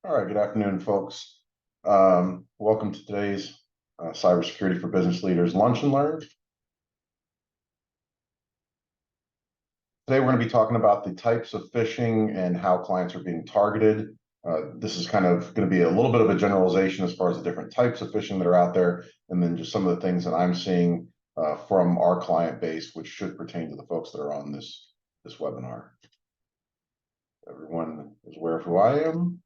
All right, good afternoon, folks. Welcome to today's Cybersecurity for Business Leaders Lunch and Learn. Today, we're going to be talking about the types of phishing and how clients are being targeted. This is kind of going to be a little bit of a generalization as far as the different types of phishing that are out there, and then just some of the things that I'm seeing from our client base, which should pertain to the folks that are on this webinar. Everyone is aware of who I am.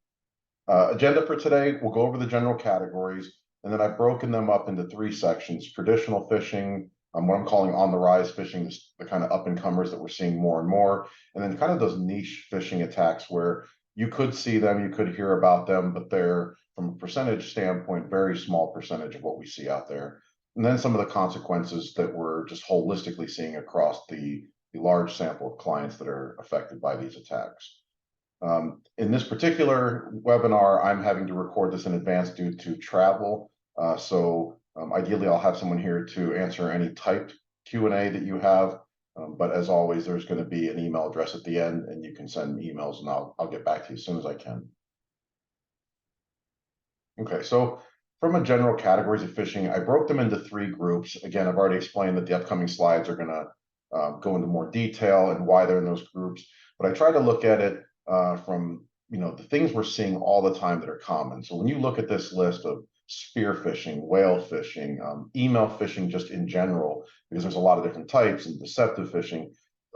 Agenda for today, we'll go over the general categories, and then I've broken them up into three sections: traditional phishing, what I'm calling on the rise phishing, the kind of up and comers that we're seeing more and more, and then kind of those niche phishing attacks where you could see them, you could hear about them, but they're, from a percentage standpoint, very small percentage of what we see out there. And then some of the consequences that we're just holistically seeing across the large sample of clients that are affected by these attacks. In this particular webinar, I'm having to record this in advance due to travel. Ideally, I'll have someone here to answer any typed Q&A that you have. But as always, there's going to be an email address at the end, and you can send me emails, and I'll get back to you as soon as I can. Okay, so from a general categories of phishing, I broke them into three groups. Again, I've already explained that the upcoming slides are going to go into more detail and why they're in those groups. But I try to look at it from the things we're seeing all the time that are common. So when you look at this list of spear phishing, whale phishing, email phishing just in general, because there's a lot of different types, and deceptive phishing,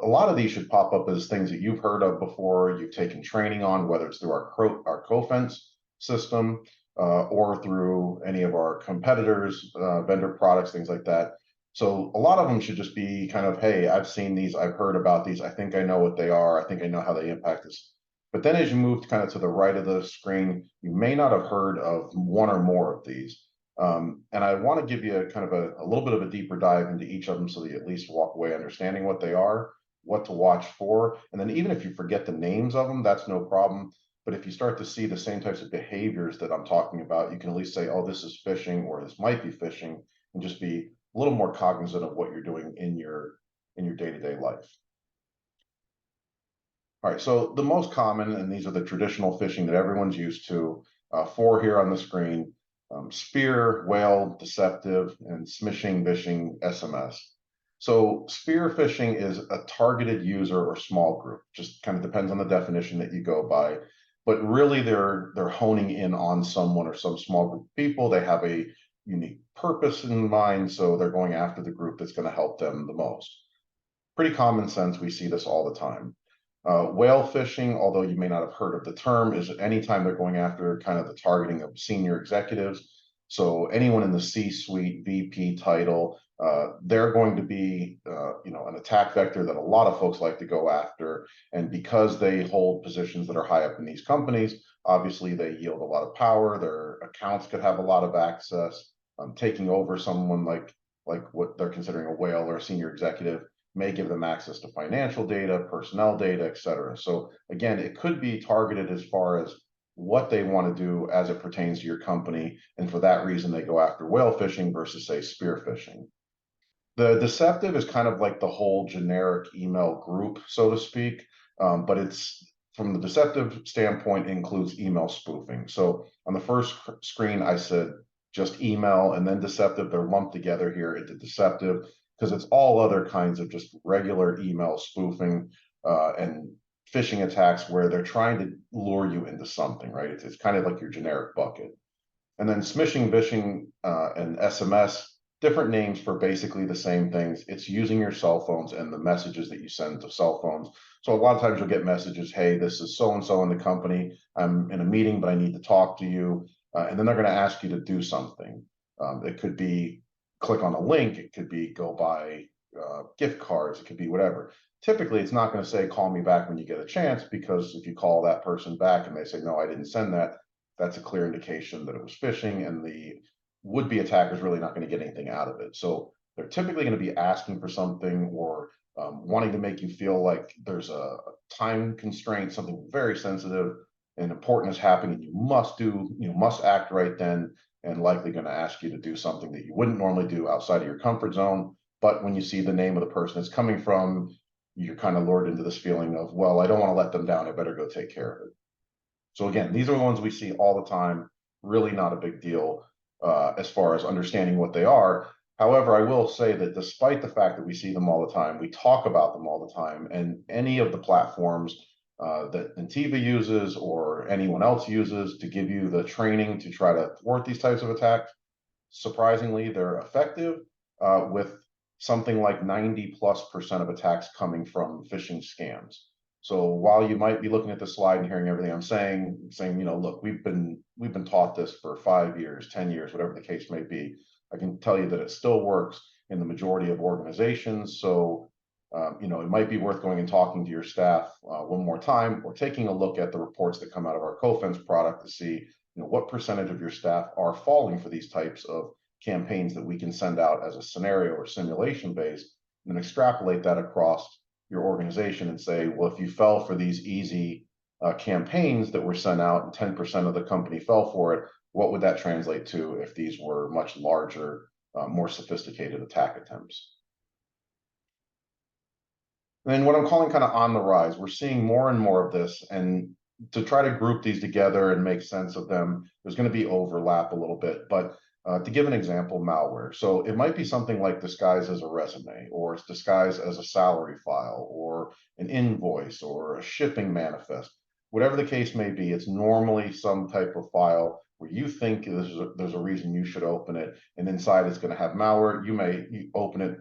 a lot of these should pop up as things that you've heard of before, you've taken training on, whether it's through our Cofense system or through any of our competitors, vendor products, things like that. So a lot of them should just be kind of, hey, I've seen these, I've heard about these, I think I know what they are, I think I know how they impact us. But then as you move kind of to the right of the screen, you may not have heard of one or more of these. And I want to give you kind of a little bit of a deeper dive into each of them so that you at least walk away understanding what they are, what to watch for. And then even if you forget the names of them, that's no problem. But if you start to see the same types of behaviors that I'm talking about, you can at least say, oh, this is phishing, or this might be phishing, and just be a little more cognizant of what you're doing in your day-to-day life. All right, so the most common, and these are the traditional phishing that everyone's used to, four here on the screen: spear, whale, deceptive, and smishing, vishing, SMS. So spear phishing is a targeted user or small group, just kind of depends on the definition that you go by. But really, they're honing in on someone or some small group of people. They have a unique purpose in mind, so they're going after the group that's going to help them the most. Pretty common sense, we see this all the time. Whale phishing, although you may not have heard of the term, is anytime they're going after kind of the targeting of senior executives. So anyone in the C-suite, VP title, they're going to be, an attack vector that a lot of folks like to go after. And because they hold positions that are high up in these companies, obviously they yield a lot of power. Their accounts could have a lot of access. Taking over someone like what they're considering a whale or a senior executive may give them access to financial data, personnel data, et cetera. So again, it could be targeted as far as what they want to do as it pertains to your company. And for that reason, they go after whale phishing versus, say, spear phishing. The deceptive is kind of like the whole generic email group, so to speak. But it's, from the deceptive standpoint, includes email spoofing. So on the first screen, I said just email and then deceptive. They're lumped together here into deceptive, because it's all other kinds of just regular email spoofing and phishing attacks where they're trying to lure you into something, right? It's kind of like your generic bucket. And then smishing, vishing, and SMS, different names for basically the same things. It's using your cell phones and the messages that you send to cell phones. So a lot of times you'll get messages, hey, this is so-and-so in the company. I'm in a meeting, but I need to talk to you. And then they're going to ask you to do something. It could be click on a link, it could be go buy gift cards, it could be whatever. Typically, it's not going to say call me back when you get a chance, because if you call that person back and they say, no, I didn't send that, that's a clear indication that it was phishing, and the would-be attacker is really not going to get anything out of it. So they're typically going to be asking for something, or wanting to make you feel like there's a time constraint, something very sensitive and important is happening, and you must act right then, and likely going to ask you to do something that you wouldn't normally do outside of your comfort zone. But when you see the name of the person it's coming from, you're kind of lured into this feeling of, well, I don't want to let them down, I better go take care of it. So again, these are the ones we see all the time, really not a big deal as far as understanding what they are. However, I will say that despite the fact that we see them all the time, we talk about them all the time, and any of the platforms that Intiva uses or anyone else uses to give you the training to try to thwart these types of attacks, surprisingly, they're effective with something like 90+% of attacks coming from phishing scams. So while you might be looking at the slide and hearing everything I'm saying, look, we've been taught this for 5 years, 10 years, whatever the case may be, I can tell you that it still works in the majority of organizations. So, it might be worth going and talking to your staff one more time, or taking a look at the reports that come out of our CoFence product to see, what percentage of your staff are falling for these types of campaigns that we can send out as a scenario or simulation based, and then extrapolate that across your organization and say, well, if you fell for these easy campaigns that were sent out and 10% of the company fell for it, what would that translate to if these were much larger, more sophisticated attack attempts? And then what I'm calling kind of on the rise, we're seeing more and more of this. And to try to group these together and make sense of them, there's going to be overlap a little bit. But to give an example, malware. So it might be something like disguised as a resume, or it's disguised as a salary file, or an invoice, or a shipping manifest. Whatever the case may be, it's normally some type of file where you think there's a reason you should open it, and inside it's going to have malware. You open it,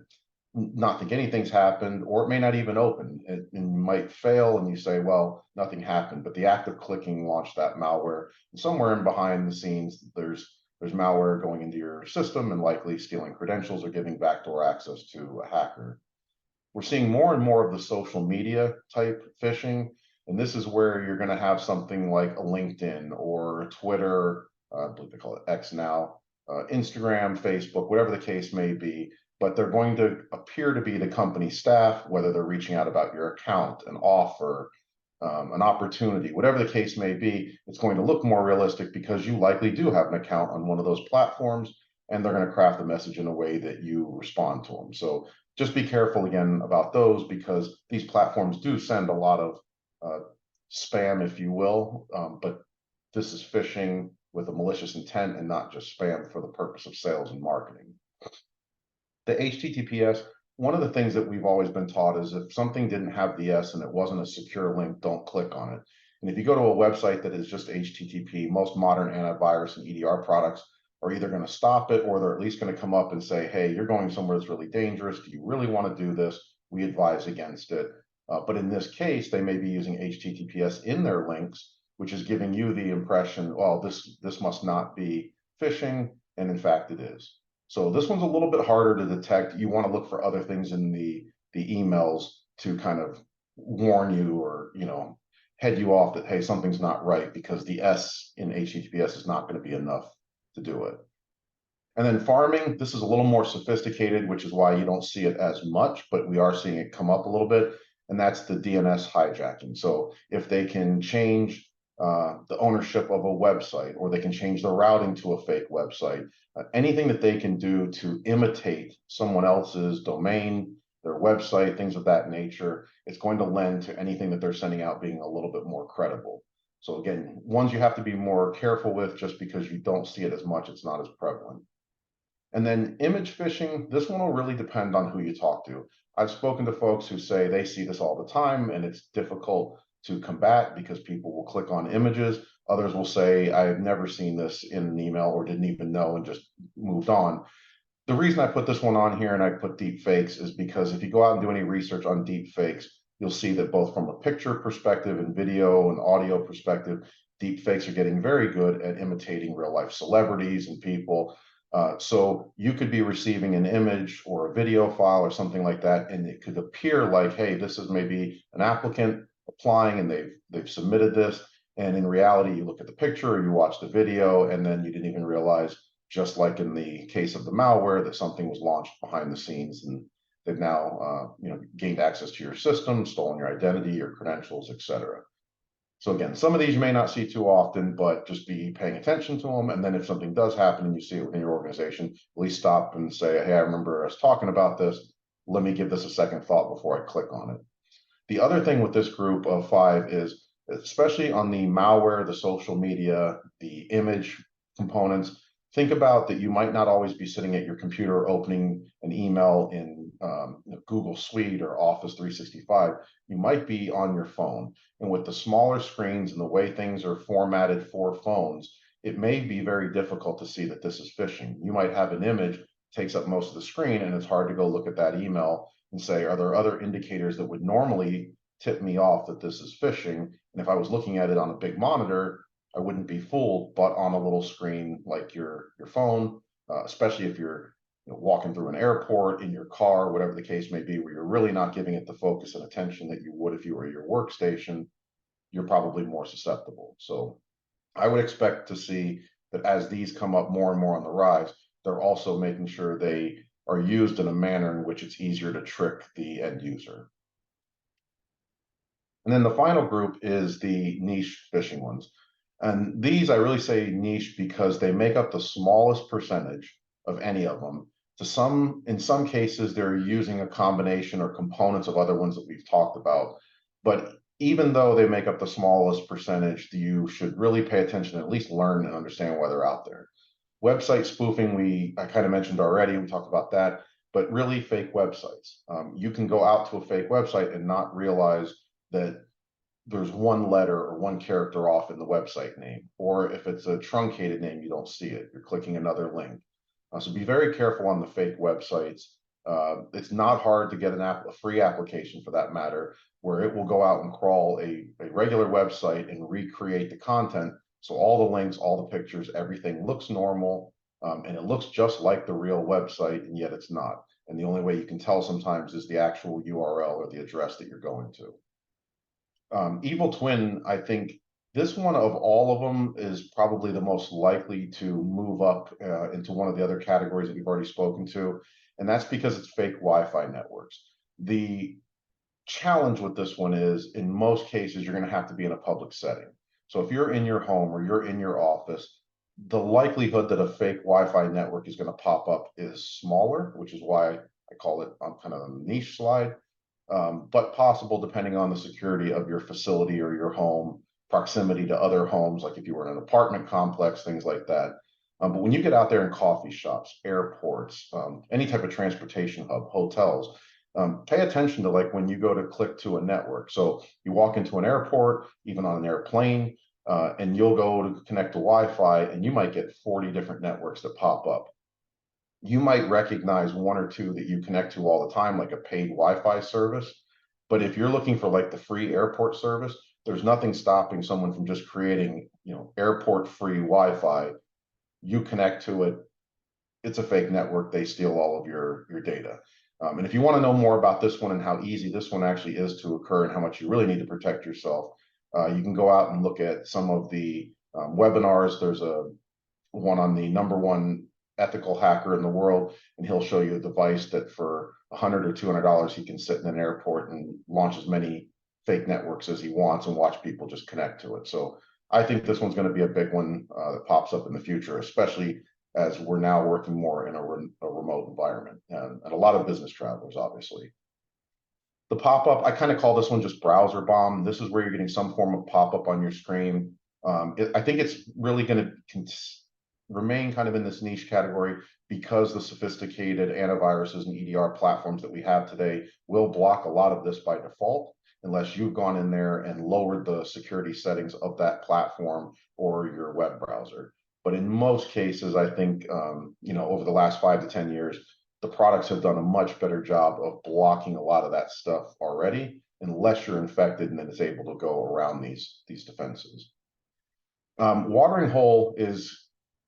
not think anything's happened, or it may not even open, and you might fail and you say, well, nothing happened, but the act of clicking launched that malware. And somewhere in behind the scenes, there's malware going into your system and likely stealing credentials or giving backdoor access to a hacker. We're seeing more and more of the social media type phishing, and this is where you're going to have something like a LinkedIn or a Twitter, I believe they call it X now, Instagram, Facebook, whatever the case may be, but they're going to appear to be the company staff, whether they're reaching out about your account, an offer, an opportunity, whatever the case may be. It's going to look more realistic because you likely do have an account on one of those platforms, and they're going to craft the message in a way that you respond to them. So just be careful again about those, because these platforms do send a lot of spam, if you will, but this is phishing with a malicious intent and not just spam for the purpose of sales and marketing. The HTTPS, one of the things that we've always been taught is if something didn't have the S and it wasn't a secure link, don't click on it. And if you go to a website that is just HTTP, most modern antivirus and EDR products are either going to stop it, or they're at least going to come up and say, hey, you're going somewhere that's really dangerous. Do you really want to do this? We advise against it. But in this case, they may be using HTTPS in their links, which is giving you the impression, well, this must not be phishing, and in fact it is. So this one's a little bit harder to detect. You want to look for other things in the emails to kind of warn you, or head you off that, hey, something's not right, because the S in HTTPS is not going to be enough to do it. And then farming, this is a little more sophisticated, which is why you don't see it as much, but we are seeing it come up a little bit, and that's the DNS hijacking. So if they can change the ownership of a website, or they can change the routing to a fake website, anything that they can do to imitate someone else's domain, their website, things of that nature, it's going to lend to anything that they're sending out being a little bit more credible. So again, ones you have to be more careful with, just because you don't see it as much, it's not as prevalent. And then image phishing, this one will really depend on who you talk to. I've spoken to folks who say they see this all the time and it's difficult to combat because people will click on images. Others will say, I've never seen this in an email, or didn't even know and just moved on. The reason I put this one on here and I put deep fakes is because if you go out and do any research on deep fakes, you'll see that both from a picture perspective and video and audio perspective, deep fakes are getting very good at imitating real life celebrities and people. So you could be receiving an image or a video file or something like that, and it could appear like, hey, this is maybe an applicant applying and they've submitted this. And in reality, you look at the picture or you watch the video, and then you didn't even realize, just like in the case of the malware, that something was launched behind the scenes, and they've now gained access to your system, stolen your identity, your credentials, etc. So again, some of these you may not see too often, but just be paying attention to them. And then if something does happen and you see it within your organization, at least stop and say, hey, I remember us talking about this. Let me give this a second thought before I click on it. The other thing with this group of 5 is especially on the malware, the social media, the image components. Think about that you might not always be sitting at your computer opening an email in Google Suite or Office 365. You might be on your phone. And with the smaller screens and the way things are formatted for phones, it may be very difficult to see that this is phishing. You might have an image takes up most of the screen, and it's hard to go look at that email and say, are there other indicators that would normally tip me off that this is phishing? And if I was looking at it on a big monitor, I wouldn't be fooled, but on a little screen like your phone, especially if you're walking through an airport, in your car, whatever the case may be, where you're really not giving it the focus and attention that you would if you were at your workstation, you're probably more susceptible. So I would expect to see that as these come up more and more on the rise, they're also making sure they are used in a manner in which it's easier to trick the end user. And then the final group is the niche phishing ones. And these I really say niche because they make up the smallest percentage of any of them. In some cases, they're using a combination or components of other ones that we've talked about. But even though they make up the smallest percentage, you should really pay attention and at least learn and understand why they're out there. Website spoofing, I kind of mentioned already, we talked about that, but really fake websites. You can go out to a fake website and not realize that there's one letter or one character off in the website name, or if it's a truncated name, you don't see it. You're clicking another link. So be very careful on the fake websites. It's not hard to get a free application for that matter, where it will go out and crawl a regular website and recreate the content. So all the links, all the pictures, everything looks normal, and it looks just like the real website, and yet it's not. And the only way you can tell sometimes is the actual URL or the address that you're going to. Evil Twin, I think this one of all of them is probably the most likely to move up into one of the other categories that we've already spoken to, and that's because it's fake Wi-Fi networks. The challenge with this one is, in most cases, you're going to have to be in a public setting. So if you're in your home or you're in your office, the likelihood that a fake Wi-Fi network is going to pop up is smaller, which is why I call it on kind of a niche slide. But possible depending on the security of your facility or your home, proximity to other homes, like if you were in an apartment complex, things like that. But when you get out there in coffee shops, airports, any type of transportation hub, hotels, pay attention to like when you go to click to a network. So you walk into an airport, even on an airplane, and you'll go to connect to Wi-Fi, and you might get 40 different networks that pop up. You might recognize one or two that you connect to all the time, like a paid Wi-Fi service. But if you're looking for like the free airport service, there's nothing stopping someone from just creating, airport free Wi-Fi. You connect to it. It's a fake network. They steal all of your data. And if you want to know more about this one and how easy this one actually is to occur and how much you really need to protect yourself, you can go out and look at some of the webinars. There's one on the #1 ethical hacker in the world, and he'll show you a device that for $100 or $200 he can sit in an airport and launch as many fake networks as he wants and watch people just connect to it. So I think this one's going to be a big one that pops up in the future, especially as we're now working more in a remote environment, and a lot of business travelers, obviously. The pop-up, I kind of call this one just browser bomb. This is where you're getting some form of pop-up on your screen. I think it's really going to remain kind of in this niche category because the sophisticated antiviruses and EDR platforms that we have today will block a lot of this by default, unless you've gone in there and lowered the security settings of that platform or your web browser. But in most cases, I think, over the last 5 to 10 years, the products have done a much better job of blocking a lot of that stuff already, unless you're infected and then it's able to go around these defenses. Watering hole is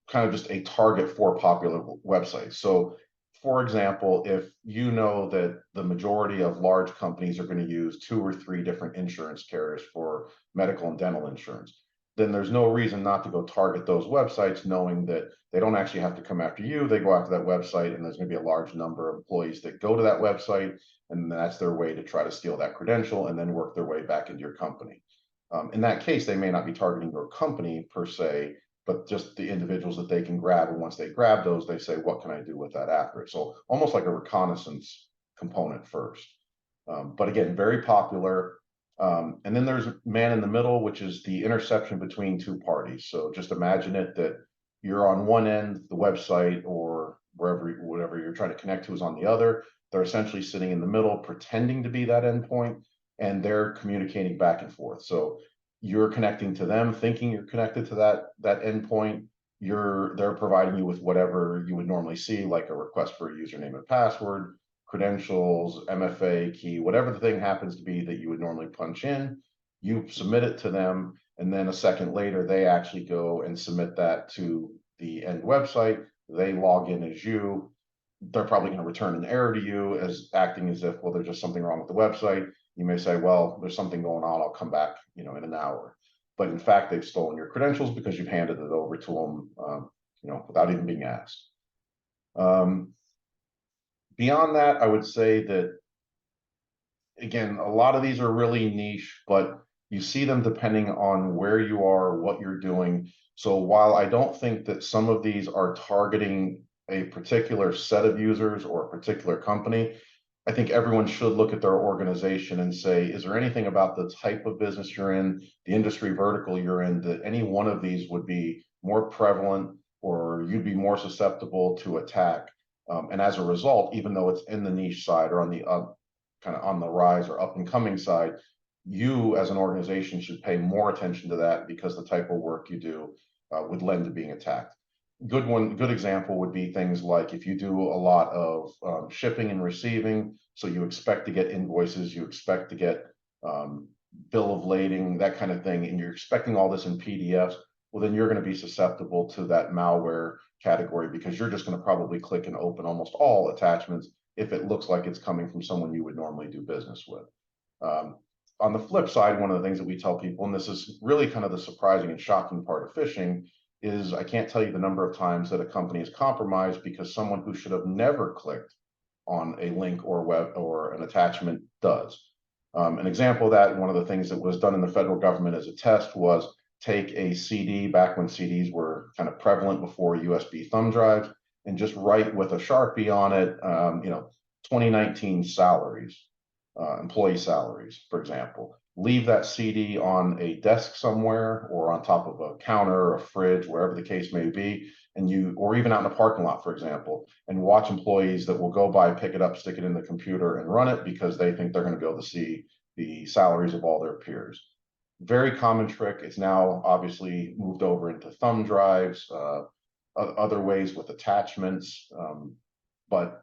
kind of just a target for popular websites. So for example, if you know that the majority of large companies are going to use 2 or 3 different insurance carriers for medical and dental insurance, then there's no reason not to go target those websites, knowing that they don't actually have to come after you. They go after that website, and there's going to be a large number of employees that go to that website, and that's their way to try to steal that credential and then work their way back into your company. In that case, they may not be targeting your company per se, but just the individuals that they can grab. And once they grab those, they say, what can I do with that after it? So almost like a reconnaissance component first. But again, very popular. And then there's man in the middle, which is the interception between two parties. So just imagine it that you're on one end, the website or wherever, whatever you're trying to connect to is on the other. They're essentially sitting in the middle, pretending to be that endpoint, and they're communicating back and forth. So you're connecting to them, thinking you're connected to that endpoint. They're providing you with whatever you would normally see, like a request for a username and password, credentials, MFA key, whatever the thing happens to be that you would normally punch in, you submit it to them, and then a second later, they actually go and submit that to the end website. They log in as you. They're probably going to return an error to you as acting as if, well, there's just something wrong with the website. You may say, well, there's something going on. I'll come back, in an hour. But in fact, they've stolen your credentials because you've handed it over to them, without even being asked. Beyond that, I would say that, again, a lot of these are really niche, but you see them depending on where you are, what you're doing. So while I don't think that some of these are targeting a particular set of users or a particular company, I think everyone should look at their organization and say, is there anything about the type of business you're in, the industry vertical you're in, that any one of these would be more prevalent or you'd be more susceptible to attack? And as a result, even though it's in the niche side or on the kind of on the rise or up and coming side, you as an organization should pay more attention to that because the type of work you do would lend to being attacked. Good example would be things like if you do a lot of shipping and receiving, so you expect to get invoices, you expect to get bill of lading, that kind of thing, and you're expecting all this in PDFs, well, then you're going to be susceptible to that malware category because you're just going to probably click and open almost all attachments if it looks like it's coming from someone you would normally do business with. On the flip side, one of the things that we tell people, and this is really kind of the surprising and shocking part of phishing, is I can't tell you the number of times that a company is compromised because someone who should have never clicked on a link or web or an attachment does. An example of that, one of the things that was done in the federal government as a test was take a CD back when CDs were kind of prevalent before USB thumb drives and just write with a Sharpie on it, 2019 salaries, employee salaries, for example. Leave that CD on a desk somewhere or on top of a counter or a fridge, wherever the case may be, or even out in a parking lot, for example, and watch employees that will go by, pick it up, stick it in the computer and run it because they think they're going to be able to see the salaries of all their peers. Very common trick. It's now obviously moved over into thumb drives, other ways with attachments. But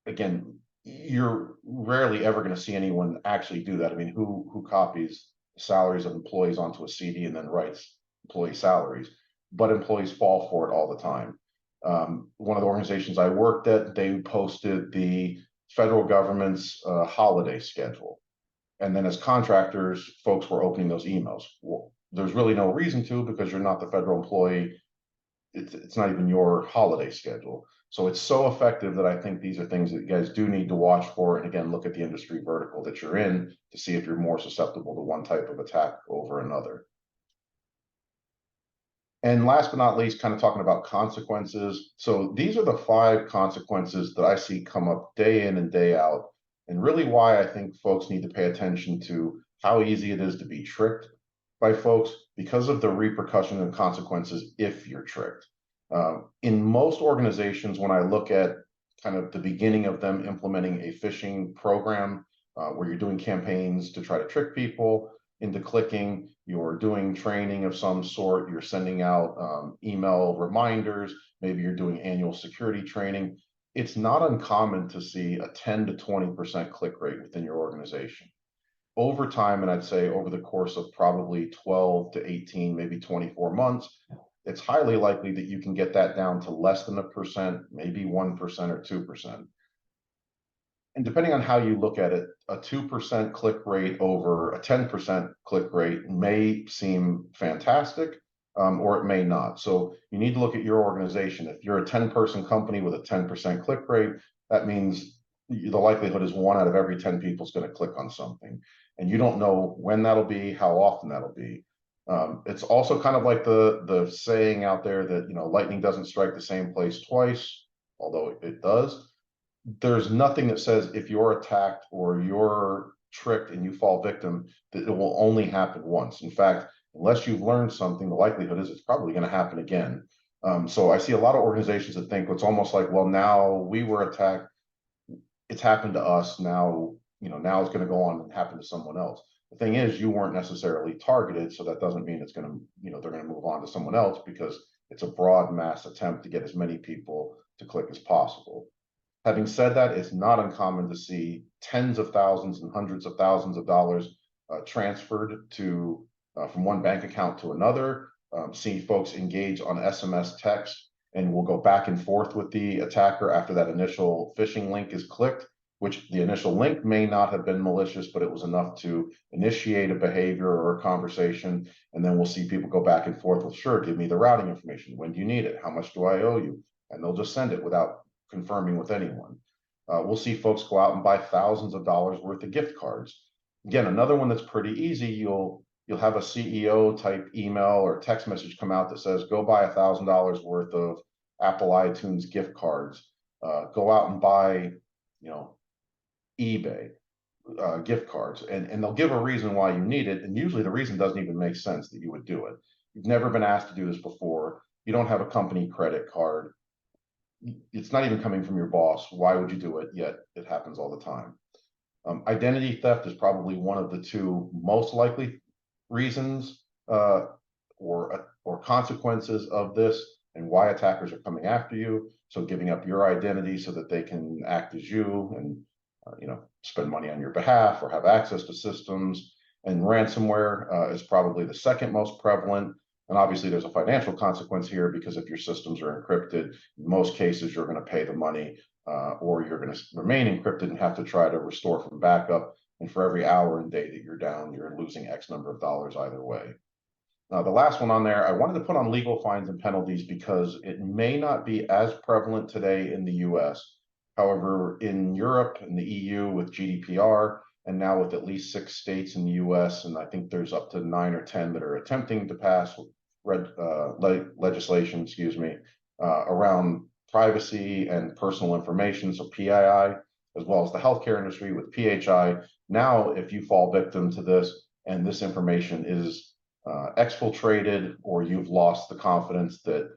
again, you're rarely ever going to see anyone actually do that. I mean, who copies salaries of employees onto a CD and then writes employee salaries? But employees fall for it all the time. One of the organizations I worked at, they posted the federal government's holiday schedule. And then as contractors, folks were opening those emails. Well, there's really no reason to because you're not the federal employee. It's not even your holiday schedule. So it's so effective that I think these are things that you guys do need to watch for. And again, look at the industry vertical that you're in to see if you're more susceptible to one type of attack over another. And last but not least, kind of talking about consequences. So these are the 5 consequences that I see come up day in and day out, and really why I think folks need to pay attention to how easy it is to be tricked by folks because of the repercussions and consequences if you're tricked. In most organizations, when I look at kind of the beginning of them implementing a phishing program where you're doing campaigns to try to trick people into clicking, you're doing training of some sort, you're sending out email reminders, maybe you're doing annual security training, it's not uncommon to see a 10 to 20% click rate within your organization. Over time, and I'd say over the course of probably 12 to 18, maybe 24 months, it's highly likely that you can get that down to less than 1%, maybe 1% or 2%. And depending on how you look at it, a 2% click rate over a 10% click rate may seem fantastic, or it may not. So you need to look at your organization. If you're a 10-person company with a 10% click rate, that means the likelihood is 1 out of every 10 people is going to click on something. And you don't know when that'll be, how often that'll be. It's also kind of like the saying out there that, lightning doesn't strike the same place twice, although it does. There's nothing that says if you're attacked or your tricked and you fall victim, that it will only happen once. In fact, unless you've learned something, the likelihood is it's probably going to happen again. So I see a lot of organizations that think it's almost like, well, now we were attacked, it's happened to us. Now, now it's going to go on and happen to someone else. The thing is, you weren't necessarily targeted, so that doesn't mean it's going to, they're going to move on to someone else, because it's a broad mass attempt to get as many people to click as possible. Having said that, it's not uncommon to see tens of thousands and hundreds of thousands of dollars transferred to from one bank account to another. See folks engage on SMS text, and will go back and forth with the attacker after that initial phishing link is clicked, which the initial link may not have been malicious, but it was enough to initiate a behavior or a conversation. And then we'll see people go back and forth with, sure, give me the routing information. When do you need it? How much do I owe you? And they'll just send it without confirming with anyone. We'll see folks go out and buy thousands of dollars worth of gift cards. Again, another one that's pretty easy. You'll have a CEO type email or text message come out that says, go buy $1,000 worth of Apple iTunes gift cards. Go out and buy, eBay gift cards, and they'll give a reason why you need it. And usually the reason doesn't even make sense that you would do it. You've never been asked to do this before. You don't have a company credit card. It's not even coming from your boss. Why would you do it? Yet it happens all the time. Identity theft is probably one of the two most likely reasons or consequences of this, and why attackers are coming after you. So giving up your identity so that they can act as you and spend money on your behalf or have access to systems. And ransomware is probably the second most prevalent. And obviously there's a financial consequence here, because if your systems are encrypted, in most cases you're going to pay the money, or you're going to remain encrypted and have to try to restore from backup. And for every hour and day that you're down, you're losing X number of dollars either way. The last one on there, I wanted to put on legal fines and penalties because it may not be as prevalent today in the US. However, in Europe and the EU with GDPR, and now with at least 6 states in the US, and I think there's up to 9 or 10 that are attempting to pass legislation, around privacy and personal information, so PII, as well as the healthcare industry with PHI. Now, if you fall victim to this and this information is exfiltrated, or you've lost the confidence that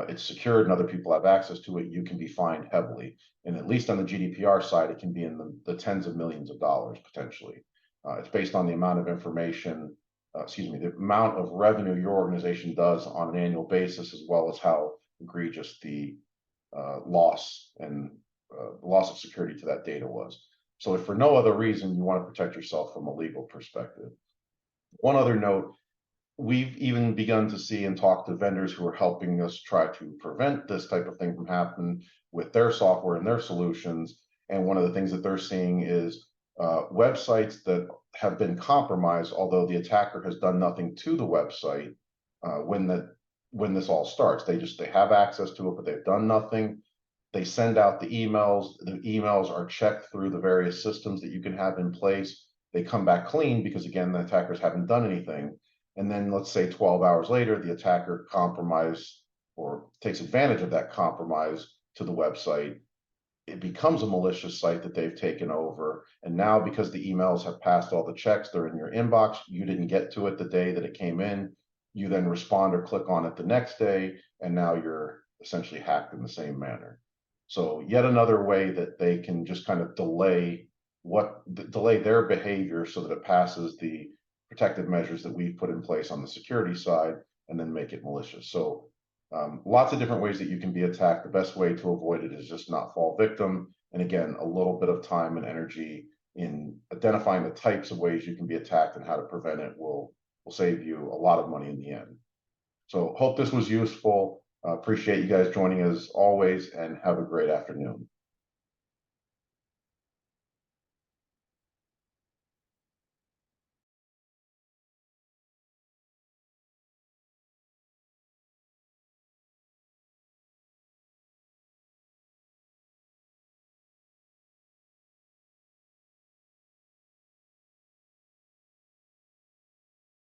it's secured and other people have access to it, you can be fined heavily. And at least on the GDPR side, it can be in the tens of millions of dollars potentially. It's based on the amount of information, the amount of revenue your organization does on an annual basis, as well as how egregious the loss of security to that data was. So if for no other reason, you want to protect yourself from a legal perspective. One other note, we've even begun to see and talk to vendors who are helping us try to prevent this type of thing from happening with their software and their solutions. And one of the things that they're seeing is websites that have been compromised, although the attacker has done nothing to the website when this all starts. They have access to it, but they've done nothing. They send out the emails. The emails are checked through the various systems that you can have in place. They come back clean because, again, the attackers haven't done anything. And then let's say 12 hours later, the attacker compromises or takes advantage of that compromise to the website. It becomes a malicious site that they've taken over. And now, because the emails have passed all the checks, they're in your inbox. You didn't get to it the day that it came in. You then respond or click on it the next day, and now you're essentially hacked in the same manner. So yet another way that they can just kind of delay their behavior so that it passes the protective measures that we've put in place on the security side, and then make it malicious. So lots of different ways that you can be attacked. The best way to avoid it is just not fall victim. And again, a little bit of time and energy in identifying the types of ways you can be attacked and how to prevent it will save you a lot of money in the end. So hope this was useful. Appreciate you guys joining as always, and have a great afternoon.